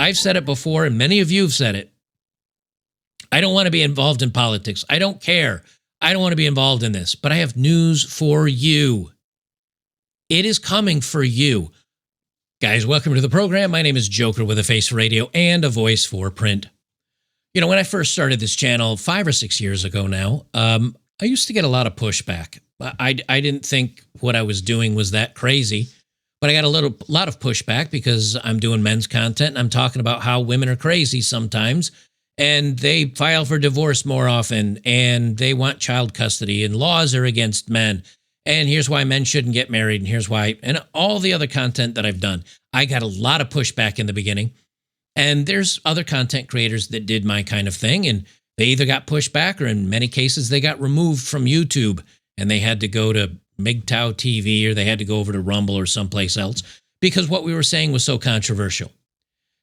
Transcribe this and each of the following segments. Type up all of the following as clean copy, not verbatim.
I've said it before, and many of you have said it. I don't want to be involved in politics. I don't care. I don't want to be involved in this. But I have news for you. It is coming for you. Guys, welcome to the program. My name is Joker with a face for radio and a voice for print. You know, when I first started this channel 5 or 6 years ago now, I used to get a lot of pushback. I didn't think what I was doing was that crazy, but I got a lot of pushback because I'm doing men's content and I'm talking about how women are crazy sometimes and they file for divorce more often and they want child custody and laws are against men. And here's why men shouldn't get married and here's why, and all the other content that I've done. I got a lot of pushback in the beginning. And there's other content creators that did my kind of thing, and they either got pushed back or in many cases they got removed from YouTube and they had to go to MGTOW TV or they had to go over to Rumble or someplace else because what we were saying was so controversial.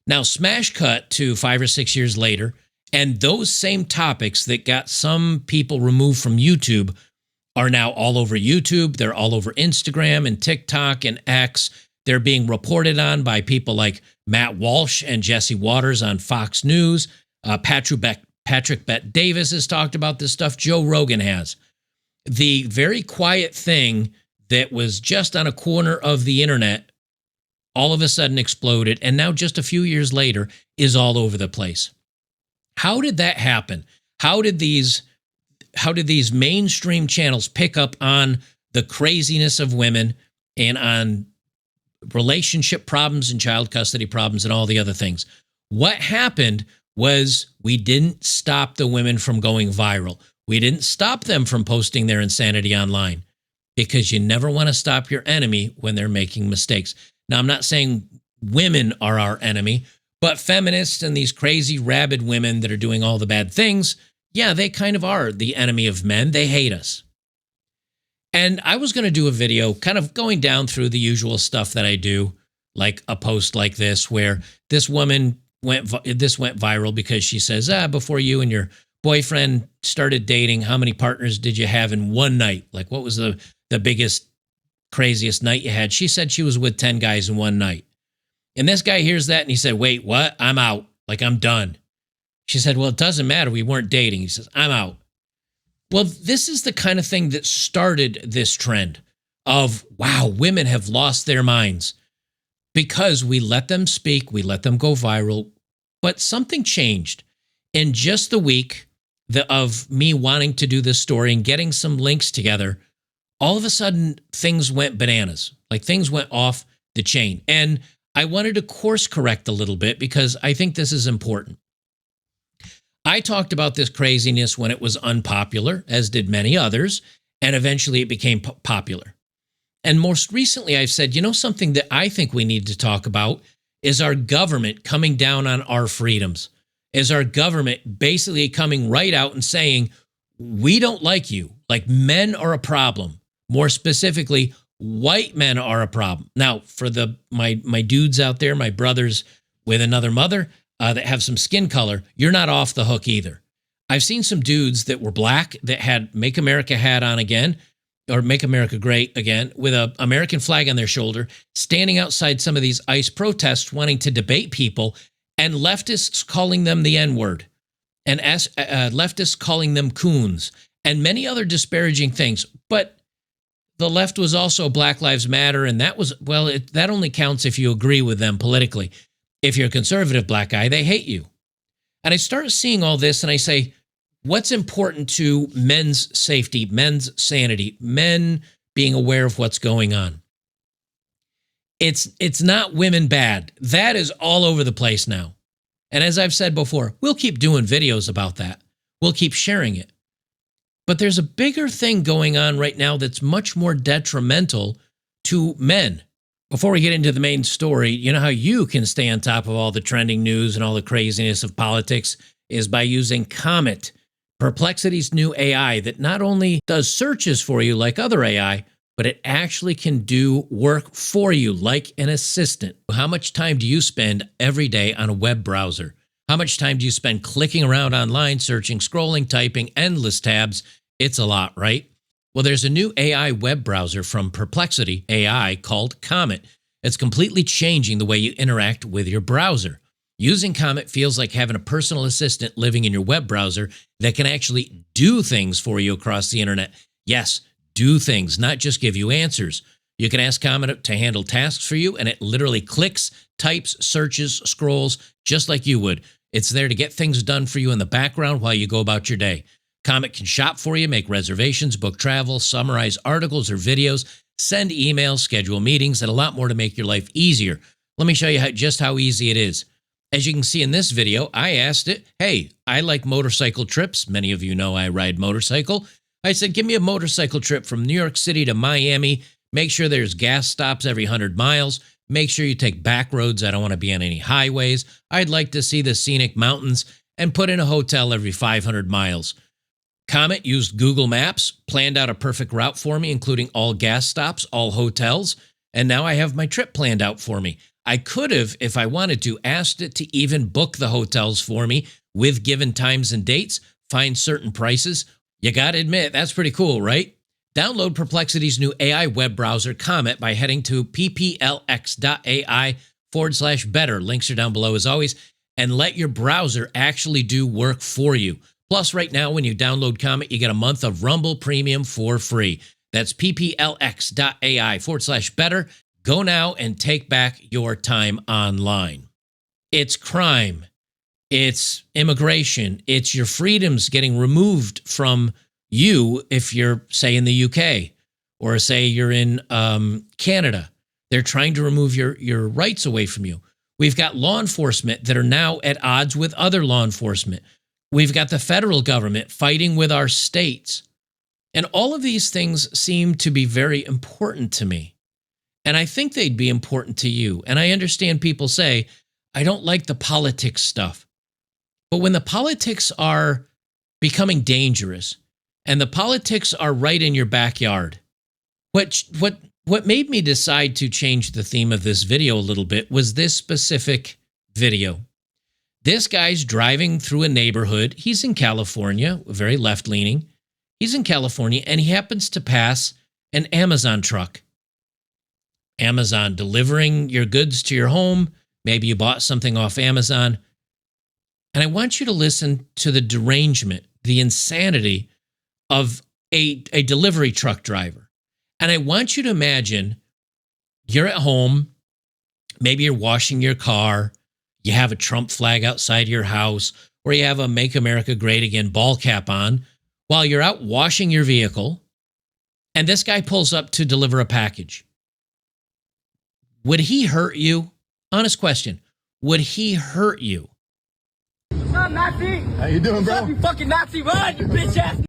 Now, smash cut to 5 or 6 years later, and those same topics that got some people removed from YouTube are now all over YouTube. They're all over Instagram and TikTok and X. They're being reported on by people like Matt Walsh and Jesse Waters on Fox News. Patrick Bet-Davis has talked about this stuff. Joe Rogan has. The very quiet thing that was just on a corner of the internet all of a sudden exploded, and now just a few years later is all over the place. How did that happen? How did these mainstream channels pick up on the craziness of women and on relationship problems and child custody problems and all the other things? What happened was we didn't stop the women from going viral. We didn't stop them from posting their insanity online because you never want to stop your enemy when they're making mistakes. Now, I'm not saying women are our enemy, but feminists and these crazy rabid women that are doing all the bad things, yeah, they kind of are the enemy of men. They hate us. And I was going to do a video kind of going down through the usual stuff that I do, like a post like this, where this woman went viral because she says, before you and your boyfriend started dating, how many partners did you have in one night? Like, what was the biggest, craziest night you had? She said she was with 10 guys in one night. And this guy hears that and he said, wait, what? I'm out. Like, I'm done. She said, well, it doesn't matter. We weren't dating. He says, I'm out. Well, this is the kind of thing that started this trend of, wow, women have lost their minds because we let them speak, we let them go viral, but something changed. In just the week of me wanting to do this story and getting some links together, all of a sudden things went bananas, like things went off the chain. And I wanted to course correct a little bit because I think this is important. I talked about this craziness when it was unpopular, as did many others, and eventually it became popular. And most recently, I've said, you know, something that I think we need to talk about is our government coming down on our freedoms, is our government basically coming right out and saying, we don't like you, like men are a problem. More specifically, white men are a problem. Now, for my dudes out there, my brothers with another mother, that have some skin color, you're not off the hook either. I've seen some dudes that were black that had Make America hat on again, or Make America Great again, with an American flag on their shoulder, standing outside some of these ICE protests wanting to debate people, and leftists calling them the N-word, and leftists calling them coons, and many other disparaging things. But the left was also Black Lives Matter, and that was, well, that only counts if you agree with them politically. If you're a conservative black guy, they hate you. And I start seeing all this and I say, what's important to men's safety, men's sanity, men being aware of what's going on? It's not women bad. That is all over the place now. And as I've said before, we'll keep doing videos about that. We'll keep sharing it. But there's a bigger thing going on right now that's much more detrimental to men. Before we get into the main story, you know how you can stay on top of all the trending news and all the craziness of politics is by using Comet, Perplexity's new AI that not only does searches for you like other AI, but it actually can do work for you like an assistant. How much time do you spend every day on a web browser? How much time do you spend clicking around online, searching, scrolling, typing, endless tabs? It's a lot, right? Well, there's a new AI web browser from Perplexity AI called Comet. It's completely changing the way you interact with your browser. Using Comet feels like having a personal assistant living in your web browser that can actually do things for you across the internet. Yes, do things, not just give you answers. You can ask Comet to handle tasks for you, and it literally clicks, types, searches, scrolls, just like you would. It's there to get things done for you in the background while you go about your day. Comet can shop for you, make reservations, book travel, summarize articles or videos, send emails, schedule meetings, and a lot more to make your life easier. Let me show you just how easy it is. As you can see in this video, I asked it, hey, I like motorcycle trips. Many of you know I ride motorcycle. I said, give me a motorcycle trip from New York City to Miami. Make sure there's gas stops every 100 miles. Make sure you take back roads. I don't want to be on any highways. I'd like to see the scenic mountains, and put in a hotel every 500 miles. Comet used Google Maps, planned out a perfect route for me, including all gas stops, all hotels, and now I have my trip planned out for me. I could have, if I wanted to, asked it to even book the hotels for me with given times and dates, find certain prices. You got to admit, that's pretty cool, right? Download Perplexity's new AI web browser, Comet, by heading to pplx.ai/better. Links are down below as always, and let your browser actually do work for you. Plus, right now, when you download Comet, you get a month of Rumble Premium for free. That's pplx.ai/better. Go now and take back your time online. It's crime. It's immigration. It's your freedoms getting removed from you if you're, say, in the UK or say you're in Canada. They're trying to remove your rights away from you. We've got law enforcement that are now at odds with other law enforcement. We've got the federal government fighting with our states. And all of these things seem to be very important to me. And I think they'd be important to you. And I understand people say, I don't like the politics stuff. But when the politics are becoming dangerous and the politics are right in your backyard, what made me decide to change the theme of this video a little bit was this specific video. This guy's driving through a neighborhood. He's in California, very left-leaning. He's in California, and he happens to pass an Amazon truck. Amazon delivering your goods to your home. Maybe you bought something off Amazon. And I want you to listen to the derangement, the insanity of a delivery truck driver. And I want you to imagine you're at home. Maybe you're washing your car. You have a Trump flag outside your house, or you have a Make America Great Again ball cap on while you're out washing your vehicle. And this guy pulls up to deliver a package. Would he hurt you? Honest question. Would he hurt you? What's up, Nazi? How you doing, bro? What's up, you fucking Nazi? Run, you bitch ass.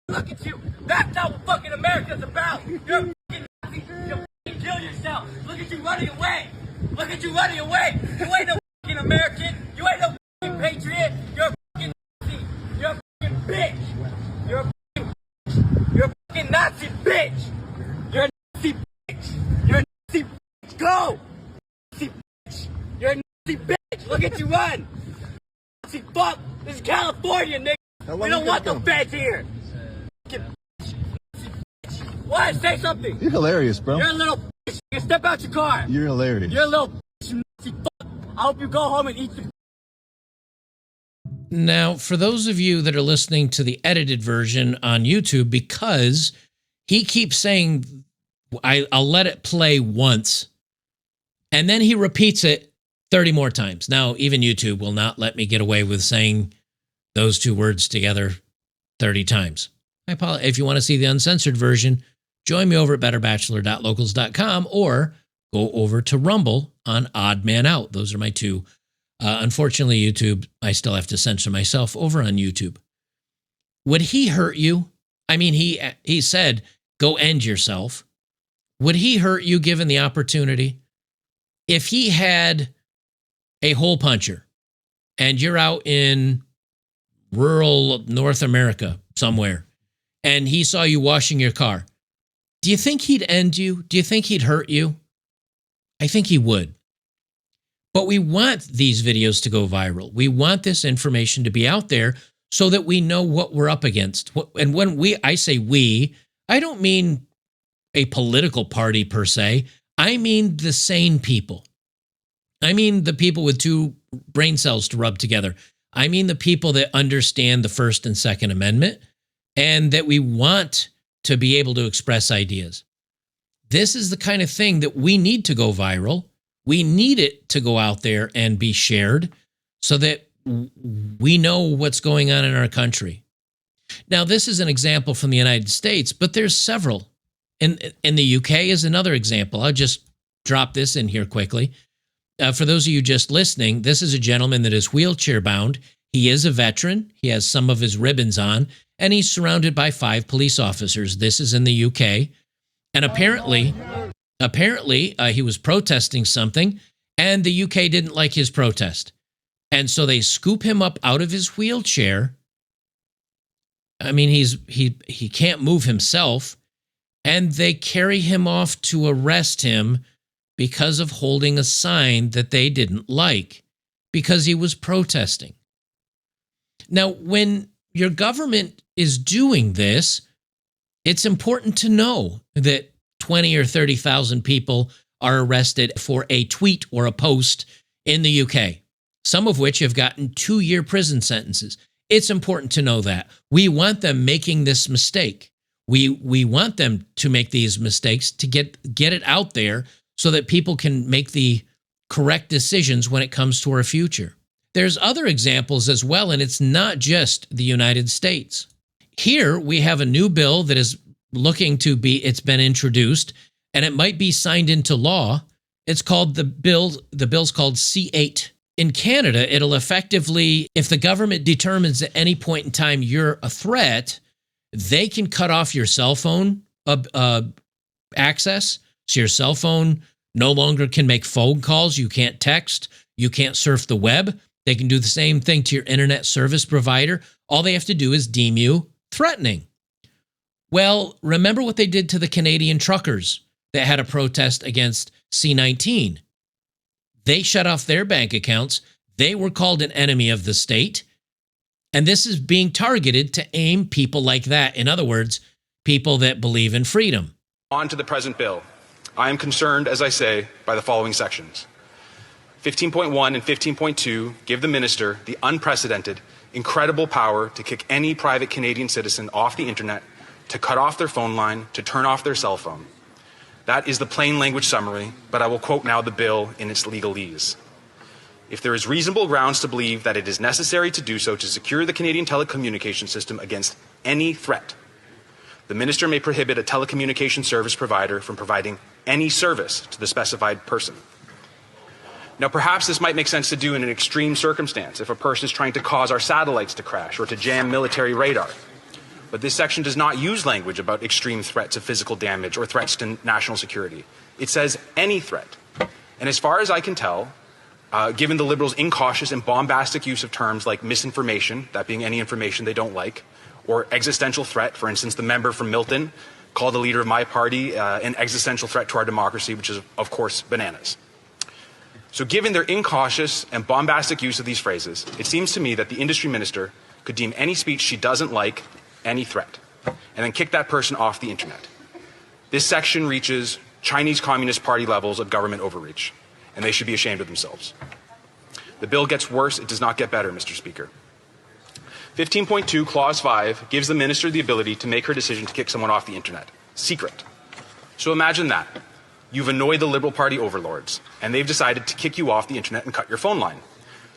Look at you. That's not what fucking America's about. You're a fucking Nazi. You fucking kill yourself. Look at you running away. Look at you running away. You ain't no fucking American. You ain't no fucking patriot. You're a fucking Nazi. You're a fucking bitch. You're a fucking Nazi bitch. You're a Nazi bitch. You're a Nazi bitch. Go. Nazi bitch. You're a Nazi bitch. Look at you run. Nazi fuck. This is California, nigga. We don't want the feds here. What? Say something. You're hilarious, bro. You're a little bitch. You step out your car. You're hilarious. You're a little bitch, you Nazi fuck. I hope you go home and eat some. Now, for those of you that are listening to the edited version on YouTube, because he keeps saying, I'll let it play once, and then he repeats it 30 more times. Now, even YouTube will not let me get away with saying those two words together 30 times. I apologize. If you want to see the uncensored version, join me over at betterbachelor.locals.com or go over to Rumble on Odd Man Out. Those are my two. Unfortunately, YouTube, I still have to censor myself over on YouTube. Would he hurt you? I mean, he said, go end yourself. Would he hurt you given the opportunity? If he had a hole puncher and you're out in rural North America somewhere and he saw you washing your car, do you think he'd end you? Do you think he'd hurt you? I think he would. But we want these videos to go viral. We want this information to be out there so that we know what we're up against. And when I say we, I don't mean a political party per se. I mean the sane people. I mean the people with two brain cells to rub together. I mean the people that understand the First and Second Amendment and that we want to be able to express ideas. This is the kind of thing that we need to go viral. We need it to go out there and be shared so that we know what's going on in our country. Now, this is an example from the United States, but there's several. In the UK is another example. I'll just drop this in here quickly. For those of you just listening, this is a gentleman that is wheelchair bound. He is a veteran. He has some of his ribbons on, and he's surrounded by 5 police officers. This is in the UK. And apparently, he was protesting something, and the UK didn't like his protest. And so they scoop him up out of his wheelchair. I mean, he can't move himself, and they carry him off to arrest him because of holding a sign that they didn't like, because he was protesting. Now, when your government is doing this, it's important to know that 20 or 30,000 people are arrested for a tweet or a post in the UK, some of which have gotten 2-year prison sentences. It's important to know that. We want them making this mistake. We want them to make these mistakes to get it out there so that people can make the correct decisions when it comes to our future. There's other examples as well, and it's not just the United States. Here we have a new bill that is looking to be, it's been introduced, and it might be signed into law. It's called the bill's called C8. In Canada, it'll effectively, if the government determines at any point in time you're a threat, they can cut off your cell phone access. So your cell phone no longer can make phone calls. You can't text. You can't surf the web. They can do the same thing to your internet service provider. All they have to do is deem you threatening. Well, remember what they did to the Canadian truckers that had a protest against C-19. They shut off their bank accounts. They were called an enemy of the state. And this is being targeted to aim people like that. In other words, people that believe in freedom. On to the present bill. I am concerned, as I say, by the following sections. 15.1 and 15.2 give the minister the unprecedented, incredible power to kick any private Canadian citizen off the internet, to cut off their phone line, to turn off their cell phone. That is the plain language summary, but I will quote now the bill in its legalese. If there is reasonable grounds to believe that it is necessary to do so to secure the Canadian telecommunication system against any threat, the minister may prohibit a telecommunication service provider from providing any service to the specified person. Now, perhaps this might make sense to do in an extreme circumstance, if a person is trying to cause our satellites to crash or to jam military radar. But this section does not use language about extreme threats of physical damage or threats to national security. It says any threat. And as far as I can tell, given the Liberals' incautious and bombastic use of terms like misinformation, that being any information they don't like, or existential threat, for instance, the member from Milton called the leader of my party an existential threat to our democracy, which is, of course, bananas. So given their incautious and bombastic use of these phrases, it seems to me that the industry minister could deem any speech she doesn't like any threat, and then kick that person off the internet. This section reaches Chinese Communist Party levels of government overreach, and they should be ashamed of themselves. The bill gets worse, it does not get better, Mr. Speaker. 15.2, Clause 5, gives the minister the ability to make her decision to kick someone off the internet. Secret. So imagine that. You've annoyed the Liberal Party overlords, and they've decided to kick you off the internet and cut your phone line.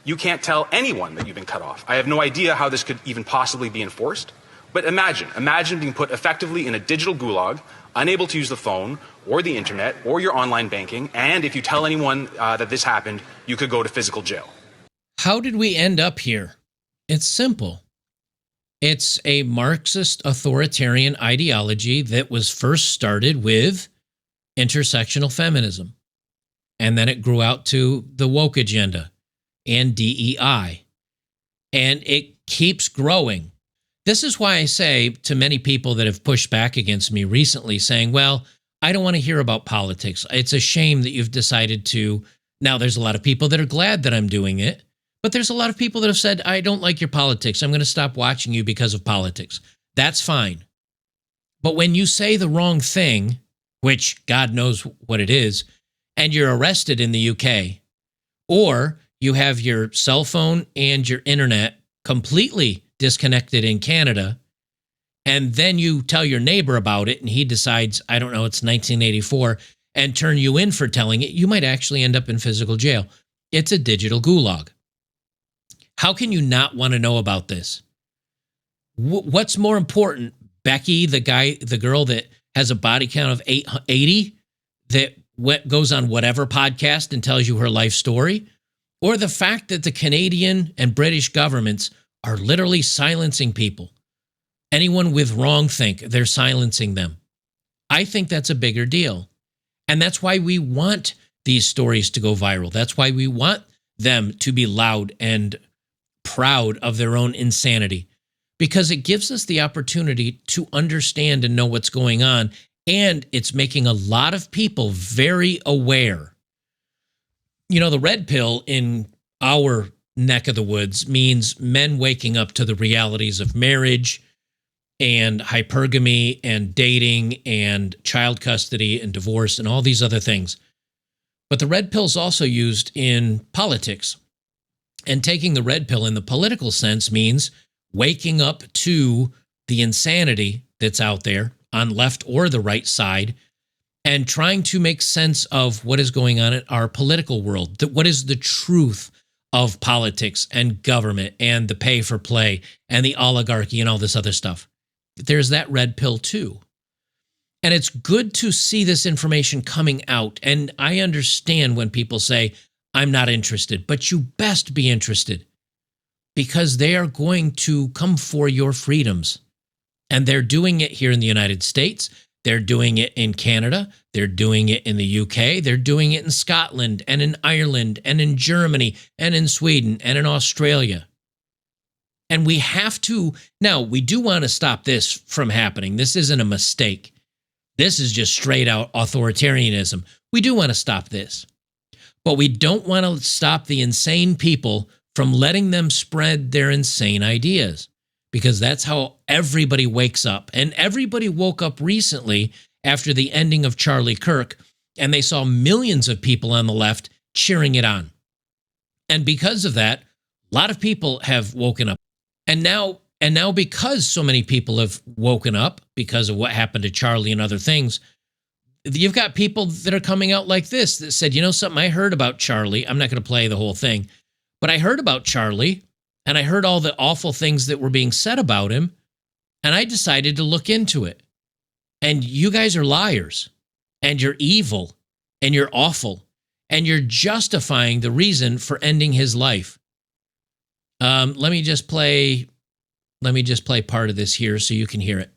You can't tell anyone that you've been cut off. I have no idea how this could even possibly be enforced. But imagine being put effectively in a digital gulag, unable to use the phone or the internet or your online banking, and if you tell anyone that this happened, you could go to physical jail. How did we end up here? It's simple. It's a Marxist authoritarian ideology that was first started with intersectional feminism. And then it grew out to the woke agenda and DEI. And it keeps growing. This is why I say to many people that have pushed back against me recently saying, well, I don't want to hear about politics. It's a shame that you've decided to. Now, there's a lot of people that are glad that I'm doing it, but there's a lot of people that have said, I don't like your politics. I'm going to stop watching you because of politics. That's fine. But when you say the wrong thing, which God knows what it is, and you're arrested in the UK, Or you have your cell phone and your internet completely disconnected in Canada, and then you tell your neighbor about it and he decides, I don't know, it's 1984, and turn you in for telling it, you might actually end up in physical jail. It's a digital gulag. How can you not want to know about this? What's more important, Becky, the girl that has a body count of 80, that goes on whatever podcast and tells you her life story, or the fact that the Canadian and British governments are literally silencing people? Anyone with wrong think, they're silencing them. I think that's a bigger deal. And that's why we want these stories to go viral. That's why we want them to be loud and proud of their own insanity, because it gives us the opportunity to understand and know what's going on. And it's making a lot of people very aware. You know, the red pill in our neck of the woods means men waking up to the realities of marriage and hypergamy and dating and child custody and divorce and all these other things. But the red pill is also used in politics. And taking the red pill in the political sense means waking up to the insanity that's out there on left or the right side and trying to make sense of what is going on in our political world. What is the truth of politics and government and the pay for play and the oligarchy and all this other stuff? There's that red pill too. And it's good to see this information coming out. And I understand when people say, I'm not interested, but you best be interested, because they are going to come for your freedoms. And they're doing it here in the United States. They're doing it in Canada. They're doing it in the UK. They're doing it in Scotland and in Ireland and in Germany and in Sweden and in Australia. And we have to, now we do want to stop this from happening. This isn't a mistake. This is just straight out authoritarianism. We do want to stop this. But we don't want to stop the insane people from letting them spread their insane ideas, because that's how everybody wakes up. And everybody woke up recently after the ending of Charlie Kirk, and they saw millions of people on the left cheering it on. And because of that, a lot of people have woken up. And now because so many people have woken up because of what happened to Charlie and other things, you've got people that are coming out like this that said, you know something, I heard about Charlie. I'm not going to play the whole thing, but I heard about Charlie and I heard all the awful things that were being said about him, and I decided to look into it. And you guys are liars, and you're evil, and you're awful, and you're justifying the reason for ending his life. Let me just play part of this here so you can hear it.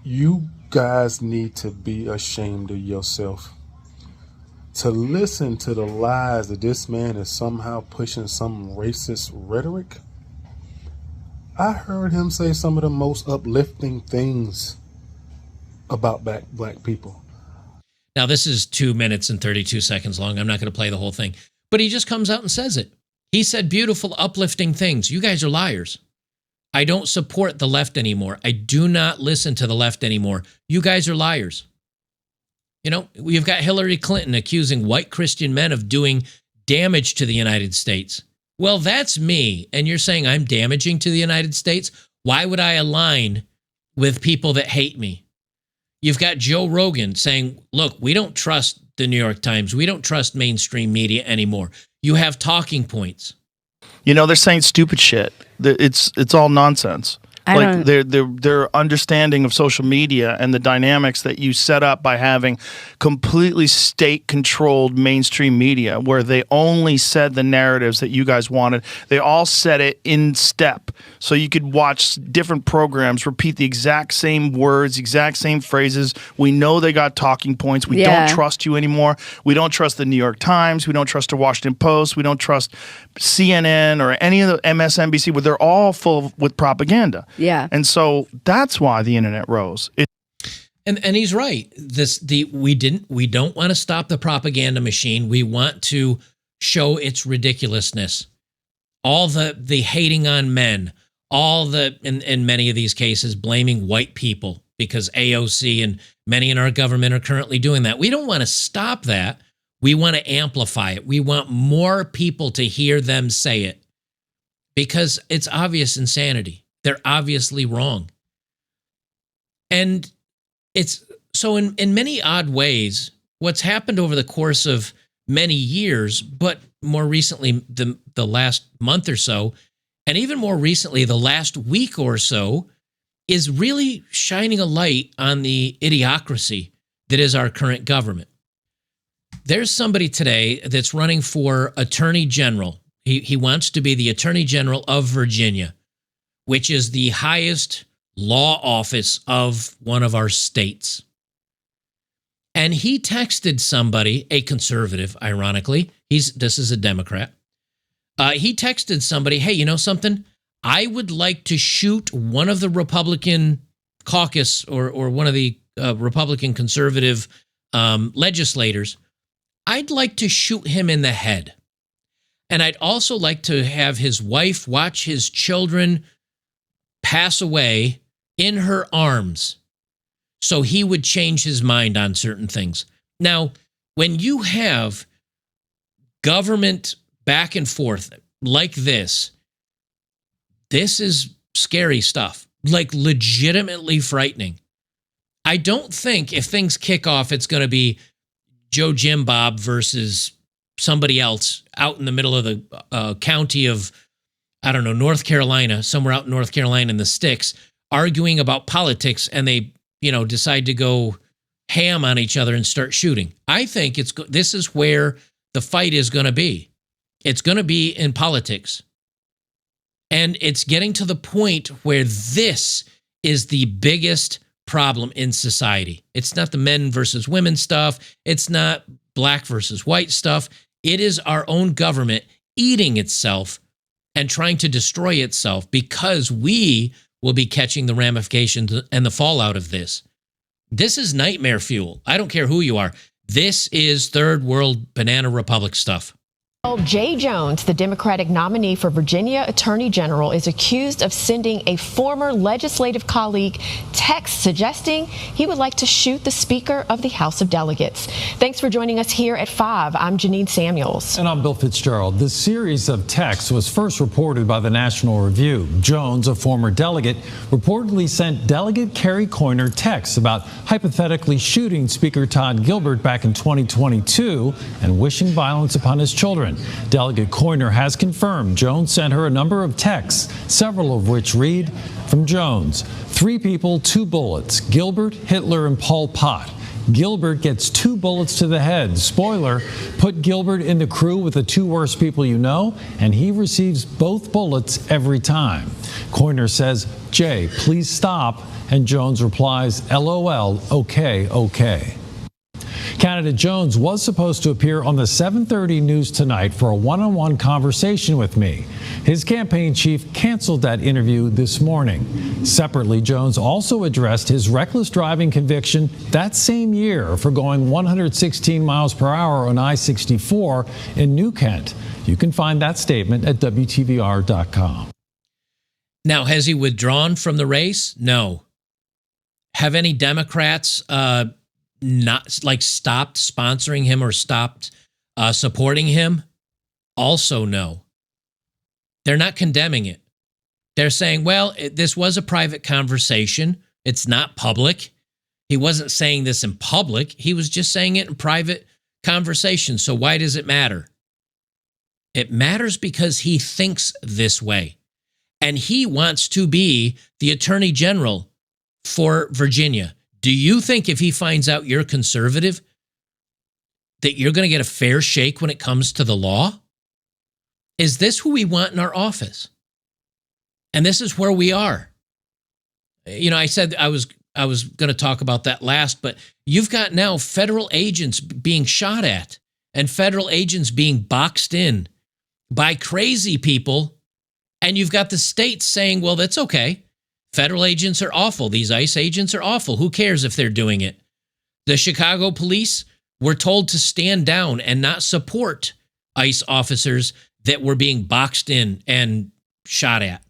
You guys need to be ashamed of yourself. To listen to the lies that this man is somehow pushing some racist rhetoric. I heard him say some of the most uplifting things about black people. Now, this is 2 minutes and 32 seconds long. I'm not going to play the whole thing, but he just comes out and says it. He said beautiful, uplifting things. You guys are liars. I don't support the left anymore. I do not listen to the left anymore. You guys are liars. You know, we've got Hillary Clinton accusing white Christian men of doing damage to the United States. Well, that's me. And you're saying I'm damaging to the United States? Why would I align with people that hate me? You've got Joe Rogan saying, look, we don't trust the New York Times. We don't trust mainstream media anymore. You have talking points. You know, they're saying stupid shit. It's all nonsense. Like their understanding of social media and the dynamics that you set up by having completely state-controlled mainstream media, where they only said the narratives that you guys wanted. They all said it in step, so you could watch different programs repeat the exact same words, exact same phrases. We know they got talking points. We don't trust you anymore. We don't trust the New York Times. We don't trust the Washington Post. We don't trust CNN or any of the MSNBC, where they're all full with propaganda. Yeah. And so that's why the internet rose. And he's right. We don't want to stop the propaganda machine. We want to show its ridiculousness. All the hating on men, all in many of these cases, blaming white people, because AOC and many in our government are currently doing that. We don't want to stop that. We want to amplify it. We want more people to hear them say it because it's obvious insanity. They're obviously wrong. And it's so in many odd ways, what's happened over the course of many years, but more recently, the last month or so, and even more recently, the last week or so, is really shining a light on the idiocracy that is our current government. There's somebody today that's running for Attorney General. He wants to be the Attorney General of Virginia, which is the highest law office of one of our states. And he texted somebody, a conservative, ironically. This is a Democrat. He texted somebody, hey, you know something? I would like to shoot one of the Republican caucus or one of the Republican conservative legislators. I'd like to shoot him in the head. And I'd also like to have his wife watch his children pass away in her arms so he would change his mind on certain things. Now, when you have government back and forth like this is scary stuff, like legitimately frightening. I don't think if things kick off, it's going to be Joe Jim Bob versus somebody else out in the middle of the county of, I don't know, North Carolina, somewhere out in North Carolina in the sticks, arguing about politics, and they, decide to go ham on each other and start shooting. I think this is where the fight is going to be. It's going to be in politics. And it's getting to the point where this is the biggest problem in society. It's not the men versus women stuff. It's not black versus white stuff. It is our own government eating itself and trying to destroy itself because we will be catching the ramifications and the fallout of this. This is nightmare fuel. I don't care who you are. This is third world banana republic stuff. Jay Jones, the Democratic nominee for Virginia Attorney General, is accused of sending a former legislative colleague text suggesting he would like to shoot the Speaker of the House of Delegates. Thanks for joining us here at 5. I'm Janine Samuels. And I'm Bill Fitzgerald. This series of texts was first reported by the National Review. Jones, a former delegate, reportedly sent Delegate Kerry Coyner texts about hypothetically shooting Speaker Todd Gilbert back in 2022 and wishing violence upon his children. Delegate Coyner has confirmed Jones sent her a number of texts, several of which read, from Jones, 3 people, 2 bullets, Gilbert, Hitler, and Pol Pot. Gilbert gets 2 bullets to the head. Spoiler, put Gilbert in the crew with the 2 worst people you know, and he receives both bullets every time. Coyner says, Jay, please stop, and Jones replies, LOL, okay. Candidate Jones was supposed to appear on the 7:30 news tonight for a one-on-one conversation with me. His campaign chief canceled that interview this morning. Separately, Jones also addressed his reckless driving conviction that same year for going 116 miles per hour on I-64 in New Kent. You can find that statement at WTVR.com. Now, has he withdrawn from the race? No. Have any Democrats not stopped sponsoring him or stopped supporting him? Also no. They're not condemning it. They're saying, well, this was a private conversation. It's not public. He wasn't saying this in public. He was just saying it in private conversation. So why does it matter? It matters because he thinks this way. And he wants to be the Attorney General for Virginia. Do you think if he finds out you're conservative, that you're going to get a fair shake when it comes to the law? Is this who we want in our office? And this is where we are. I said I was going to talk about that last, but you've got now federal agents being shot at and federal agents being boxed in by crazy people. And you've got the states saying, well, that's okay. Federal agents are awful. These ICE agents are awful. Who cares if they're doing it? The Chicago police were told to stand down and not support ICE officers that were being boxed in and shot at.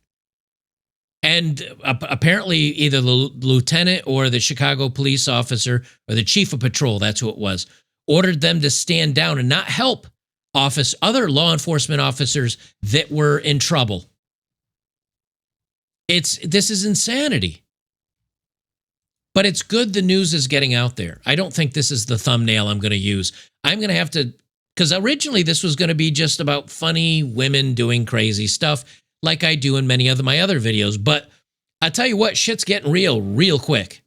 And apparently either the lieutenant or the Chicago police officer or the chief of patrol, that's who it was, ordered them to stand down and not help other law enforcement officers that were in trouble. This is insanity. But it's good the news is getting out there. I don't think this is the thumbnail I'm going to use. I'm going to have to, because originally this was going to be just about funny women doing crazy stuff like I do in many of my other videos. But I tell you what, shit's getting real quick.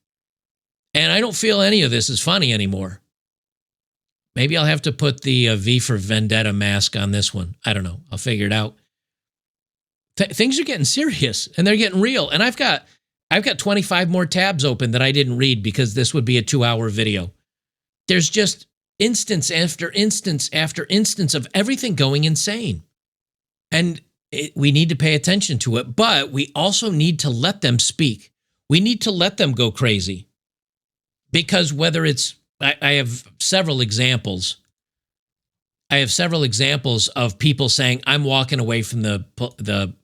And I don't feel any of this is funny anymore. Maybe I'll have to put the V for Vendetta mask on this one. I don't know. I'll figure it out. Things are getting serious and they're getting real. And I've got 25 more tabs open that I didn't read because this would be a 2-hour video. There's just instance after instance after instance of everything going insane. And we need to pay attention to it, but we also need to let them speak. We need to let them go crazy. Because whether it's, I have several examples. I have several examples of people saying, I'm walking away from the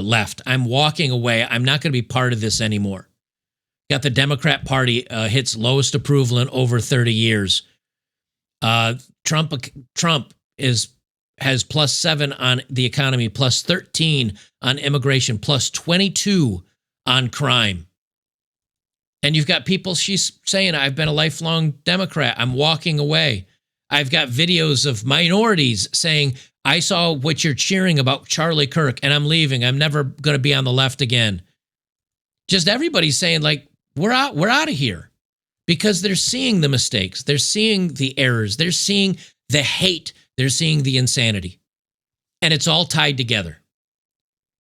left. I'm walking away. I'm not going to be part of this anymore. Got the Democrat Party hits lowest approval in over 30 years. Trump has +7 on the economy, +13 on immigration, +22 on crime. And you've got people, she's saying, I've been a lifelong Democrat. I'm walking away. I've got videos of minorities saying, I saw what you're cheering about Charlie Kirk and I'm leaving. I'm never going to be on the left again. Just everybody's saying, like, we're out of here, because they're seeing the mistakes. They're seeing the errors. They're seeing the hate. They're seeing the insanity. And it's all tied together.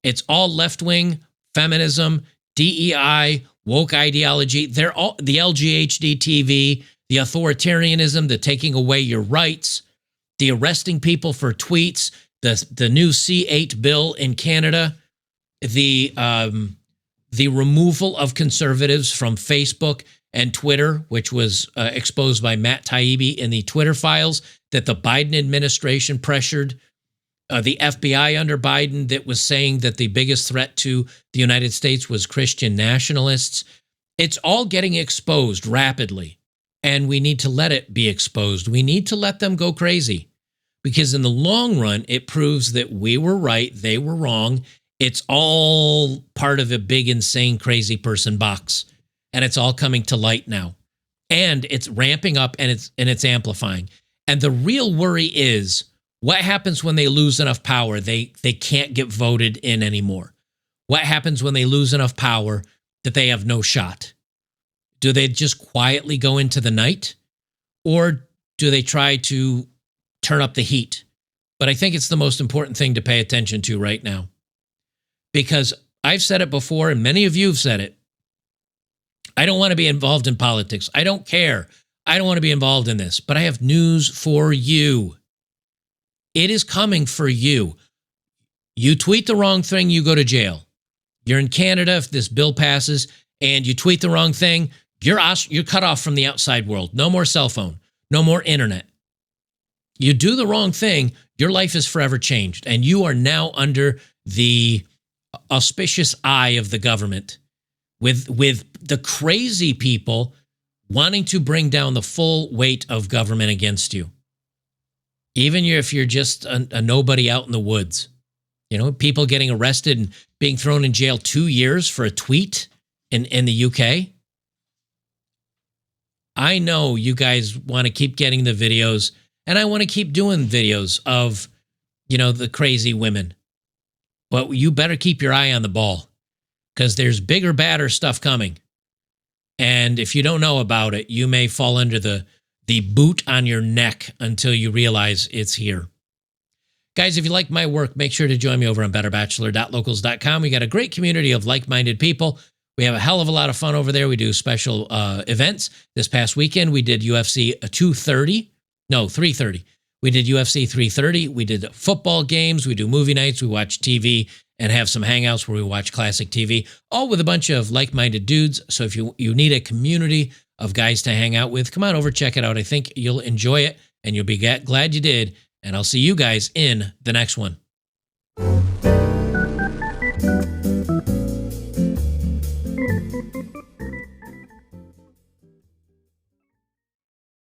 It's all left-wing, feminism, DEI, woke ideology. They're all the LGHD TV, the authoritarianism, the taking away your rights, the arresting people for tweets, the new C8 bill in Canada, the removal of conservatives from Facebook and Twitter, which was exposed by Matt Taibbi in the Twitter files that the Biden administration pressured the FBI under Biden, that was saying that the biggest threat to the United States was Christian nationalists. It's all getting exposed rapidly, and we need to let it be exposed. We need to let them go crazy, because in the long run, it proves that we were right, they were wrong. It's all part of a big, insane, crazy person box, and it's all coming to light now, and it's ramping up, and it's amplifying. And the real worry is, what happens when they lose enough power? They can't get voted in anymore. What happens when they lose enough power that they have no shot? Do they just quietly go into the night? Or do they try to turn up the heat? But I think it's the most important thing to pay attention to right now. Because I've said it before, and many of you have said it. I don't want to be involved in politics. I don't care. I don't want to be involved in this. But I have news for you. It is coming for you. You tweet the wrong thing, you go to jail. You're in Canada, if this bill passes, and you tweet the wrong thing, you're cut off from the outside world. No more cell phone. No more internet. You do the wrong thing, your life is forever changed. And you are now under the auspicious eye of the government, with the crazy people wanting to bring down the full weight of government against you. Even if you're just a nobody out in the woods. You know, people getting arrested and being thrown in jail 2 years for a tweet in the UK. I know you guys want to keep getting the videos, and I want to keep doing videos of, you know, the crazy women. But you better keep your eye on the ball, because there's bigger, badder stuff coming. And if you don't know about it, you may fall under the boot on your neck until you realize it's here. Guys, if you like my work, make sure to join me over on betterbachelor.locals.com. We got a great community of like-minded people. We have a hell of a lot of fun over there. We do special events. This past weekend, we did UFC 330. We did UFC 330. We did football games. We do movie nights. We watch TV and have some hangouts where we watch classic TV, all with a bunch of like-minded dudes. So if you need a community of guys to hang out with, come on over, check it out. I think you'll enjoy it, and you'll be glad you did. And I'll see you guys in the next one.